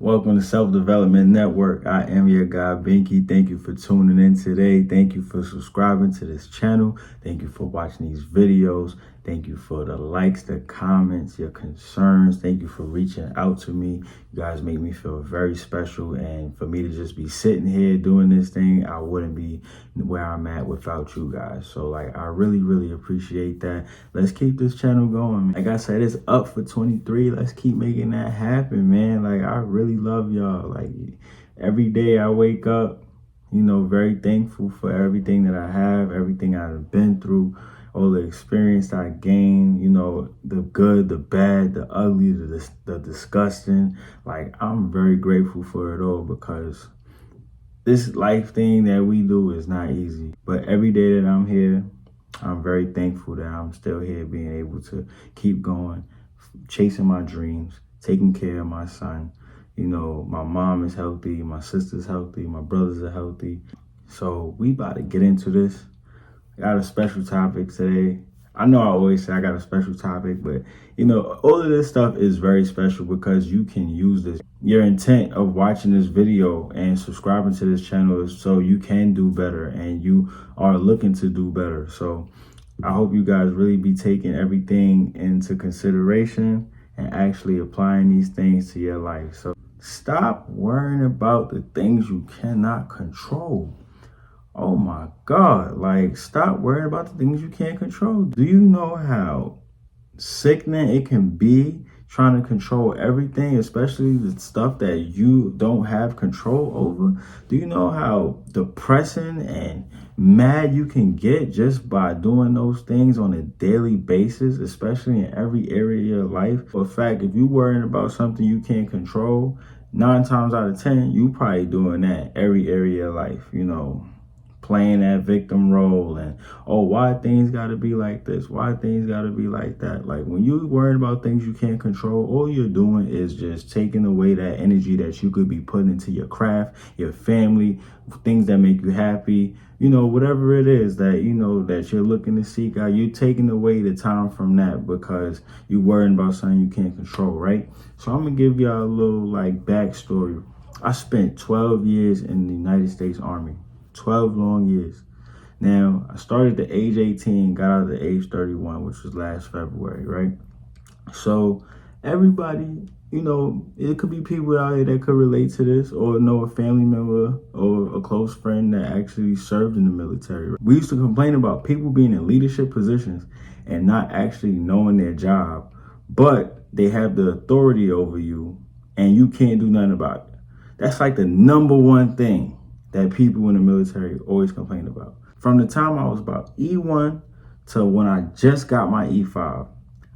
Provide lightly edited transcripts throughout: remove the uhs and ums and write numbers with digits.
Welcome to Self Development Network. I am your guy, Binky. Thank you for tuning in today. Thank you for subscribing to this channel. Thank you for watching these videos. Thank you for the likes, the comments, your concerns. Thank you for reaching out to me. You guys make me feel very special. And for me to just be sitting here doing this thing, I wouldn't be where I'm at without you guys. So I really appreciate that. Let's keep this channel going. Like I said, it's up for 23. Let's keep making that happen, man. I really love y'all. Every day I wake up, very thankful for everything that I have, everything I've been through, all the experience I gained, the good, the bad, the ugly, the disgusting. I'm very grateful for it all because this life thing that we do is not easy. But every day that I'm here, I'm very thankful that I'm still here, being able to keep going, chasing my dreams, taking care of my son. My mom is healthy, my sister's healthy, my brothers are healthy. So we about to get into this. I got a special topic today. I know I always say I got a special topic, but all of this stuff is very special because you can use this. Your intent of watching this video and subscribing to this channel is so you can do better and you are looking to do better. So I hope you guys really be taking everything into consideration and actually applying these things to your life. So stop worrying about the things you cannot control. Oh my God, stop worrying about the things you can't control. Do you know how sickening it can be trying to control everything, especially the stuff that you don't have control over? Do you know how depressing and mad you can get just by doing those things on a daily basis, especially in every area of your life? For a fact, if you're worrying about something you can't control, 9 times out of 10, you probably doing that every area of life, playing that victim role and, why things gotta be like this? Why things gotta be like that? When you worrying about things you can't control, all you're doing is just taking away that energy that you could be putting into your craft, your family, things that make you happy, whatever it is that, that you're looking to seek out. You're taking away the time from that because you're worrying about something you can't control, right? So I'm gonna give y'all a little backstory. I spent 12 years in the United States Army. 12 long years. Now, I started at age 18, got out at age 31, which was last February, right? So everybody, it could be people out here that could relate to this or know a family member or a close friend that actually served in the military. We used to complain about people being in leadership positions and not actually knowing their job, but they have the authority over you and you can't do nothing about it. That's the number one thing that people in the military always complain about. From the time I was about E1 to when I just got my E5,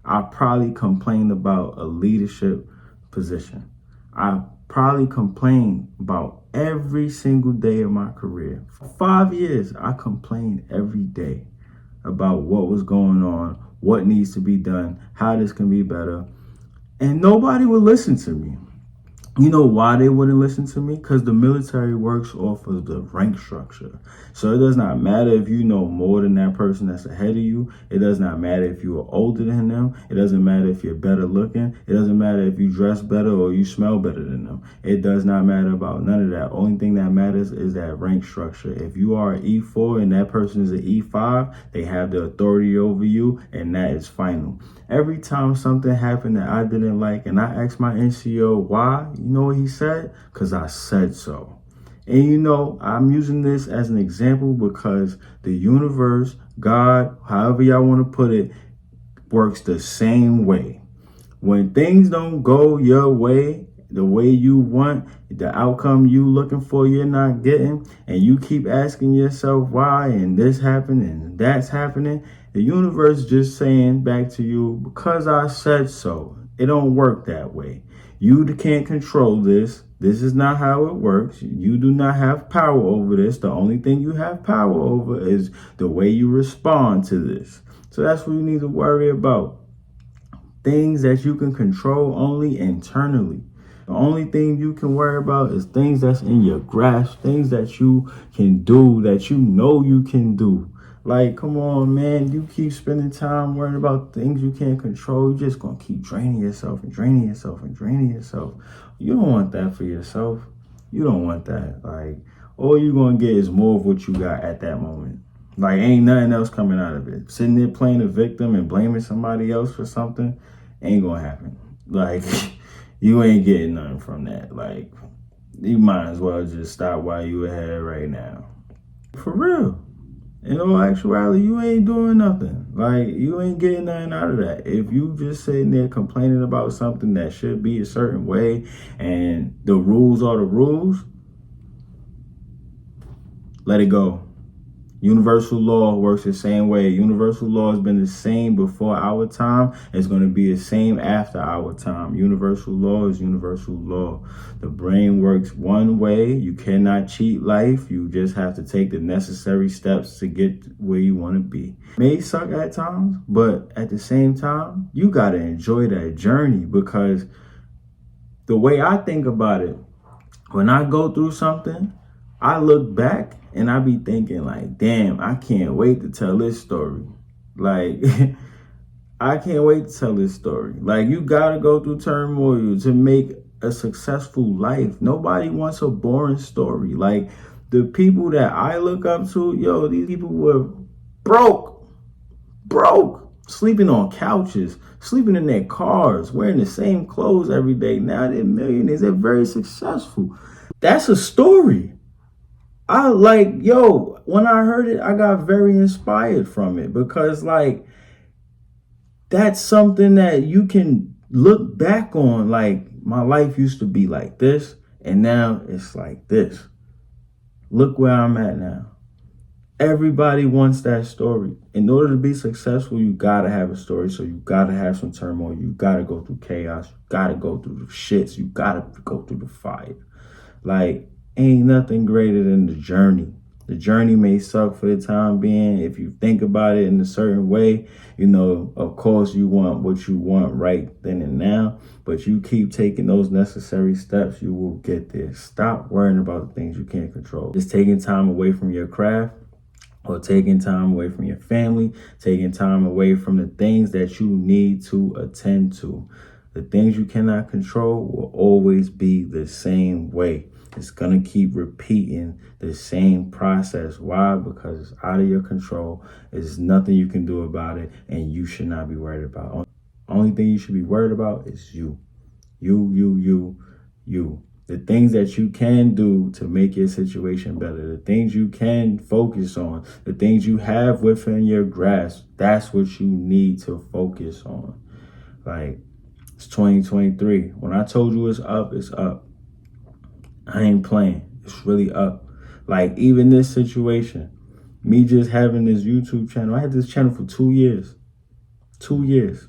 I probably complained about a leadership position. I probably complained about every single day of my career. For 5 years, I complained every day about what was going on, what needs to be done, how this can be better. And nobody would listen to me. You know why they wouldn't listen to me? Because the military works off of the rank structure. So it does not matter if you know more than that person that's ahead of you. It does not matter if you are older than them. It doesn't matter if you're better looking. It doesn't matter if you dress better or you smell better than them. It does not matter about none of that. Only thing that matters is that rank structure. If you are an E4 and that person is an E5, they have the authority over you, and that is final. Every time something happened that I didn't like and I asked my NCO why, you know what he said? Because I said so. And I'm using this as an example because the universe, God, however y'all want to put it, works the same way. When things don't go your way, the way you want, the outcome you looking for, you're not getting, and you keep asking yourself why, and this happened and that's happening, the universe just saying back to you, because I said so. It don't work that way. You can't control this. This is not how it works. You do not have power over this. The only thing you have power over is the way you respond to this. So that's what you need to worry about. Things that you can control only internally. The only thing you can worry about is things that's in your grasp, things that you can do, that you know you can do. Like, come on, man. You keep spending time worrying about things you can't control. You're just going to keep draining yourself and draining yourself and draining yourself. You don't want that for yourself. You don't want that. Like, all you're going to get is more of what you got at that moment. Like, ain't nothing else coming out of it. Sitting there playing a victim and blaming somebody else for something ain't going to happen. Like, you ain't getting nothing from that. Like, you might as well just stop while you ahead right now. For real. In all actuality, you ain't doing nothing. Like, you ain't getting nothing out of that. If you just sitting there complaining about something that should be a certain way and the rules are the rules, let it go. Universal law works the same way. Universal law has been the same before our time. It's going to be the same after our time. Universal law is universal law. The brain works one way. You cannot cheat life. You just have to take the necessary steps to get where you want to be. It may suck at times, but at the same time, you got to enjoy that journey, because the way I think about it, when I go through something, I look back and I be thinking like, damn, I can't wait to tell this story. Like, I can't wait to tell this story. Like, you gotta go through turmoil to make a successful life. Nobody wants a boring story. Like, the people that I look up to, yo, these people were broke, sleeping on couches, sleeping in their cars, wearing the same clothes every day. Now they're millionaires. They're very successful. That's a story. I like, yo, when I heard it, I got very inspired from it, because like, that's something that you can look back on. Like, my life used to be like this and now it's like this. Look where I'm at now. Everybody wants that story. In order to be successful, you gotta have a story. So you gotta have some turmoil. You gotta go through chaos. You gotta go through the shits. You gotta go through the fire. Like, ain't nothing greater than the journey. The journey may suck for the time being. If you think about it in a certain way, you know, of course you want what you want right then and now, but you keep taking those necessary steps, you will get there. Stop worrying about the things you can't control. Just taking time away from your craft, or taking time away from your family, taking time away from the things that you need to attend to. The things you cannot control will always be the same way. It's going to keep repeating the same process. Why? Because it's out of your control. There's nothing you can do about it, and you should not be worried about. Only thing you should be worried about is you. You. The things that you can do to make your situation better, the things you can focus on, the things you have within your grasp, that's what you need to focus on. Like, it's 2023. When I told you it's up, it's up. I ain't playing. It's really up. Like, even this situation, me just having this YouTube channel, I had this channel for 2 years. 2 years.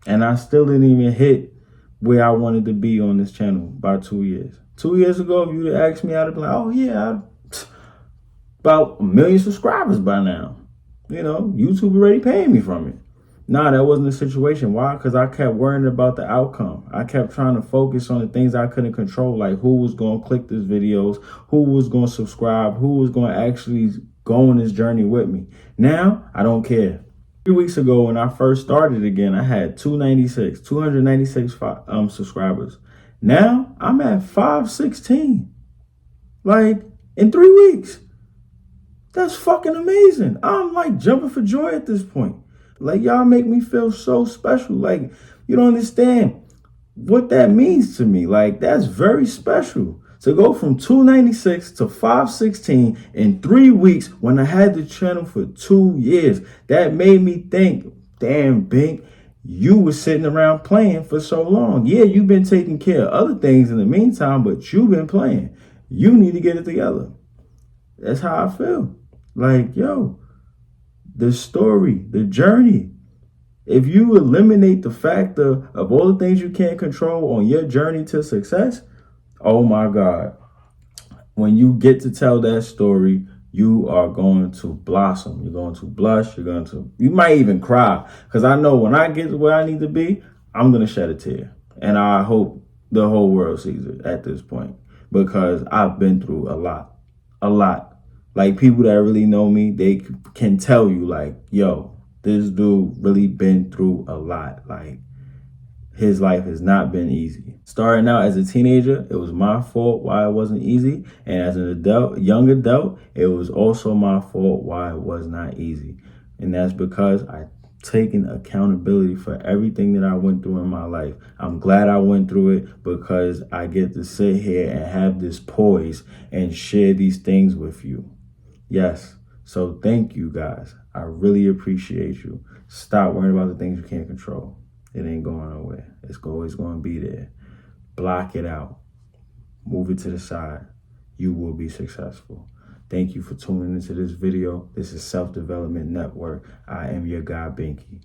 And I still didn't even hit where I wanted to be on this channel by 2 years. 2 years ago, if you'd have asked me, I'd have been like, oh yeah, about 1 million subscribers by now. You know, YouTube already paying me from it. Nah, that wasn't the situation. Why? Because I kept worrying about the outcome. I kept trying to focus on the things I couldn't control, like who was going to click these videos, who was going to subscribe, who was going to actually go on this journey with me. Now, I don't care. 3 weeks ago, when I first started again, I had 296 subscribers. Now, I'm at 516. Like, in 3 weeks. That's fucking amazing. I'm like jumping for joy at this point. Like, y'all make me feel so special. Like, you don't understand what that means to me. Like, that's very special. To go from 296 to 516 in 3 weeks when I had the channel for 2 years. That made me think, damn, Bink, you were sitting around playing for so long. Yeah, you've been taking care of other things in the meantime, but you've been playing. You need to get it together. That's how I feel. Like, yo, the story, the journey. If you eliminate the factor of all the things you can't control on your journey to success, oh my God. When you get to tell that story, you are going to blossom. You're going to blush. You might even cry. Because I know when I get to where I need to be, I'm going to shed a tear. And I hope the whole world sees it at this point. Because I've been through a lot. Like, people that really know me, they can tell you, like, yo, this dude really been through a lot. Like, his life has not been easy. Starting out as a teenager, it was my fault why it wasn't easy. And as an adult, young adult, it was also my fault why it was not easy. And that's because I taken accountability for everything that I went through in my life. I'm glad I went through it because I get to sit here and have this poise and share these things with you. Yes. So thank you guys. I really appreciate you. Stop worrying about the things you can't control. It ain't going nowhere. It's always going to be there. Block it out. Move it to the side. You will be successful. Thank you for tuning into this video. This is Self Development Network. I am your guy, Binky.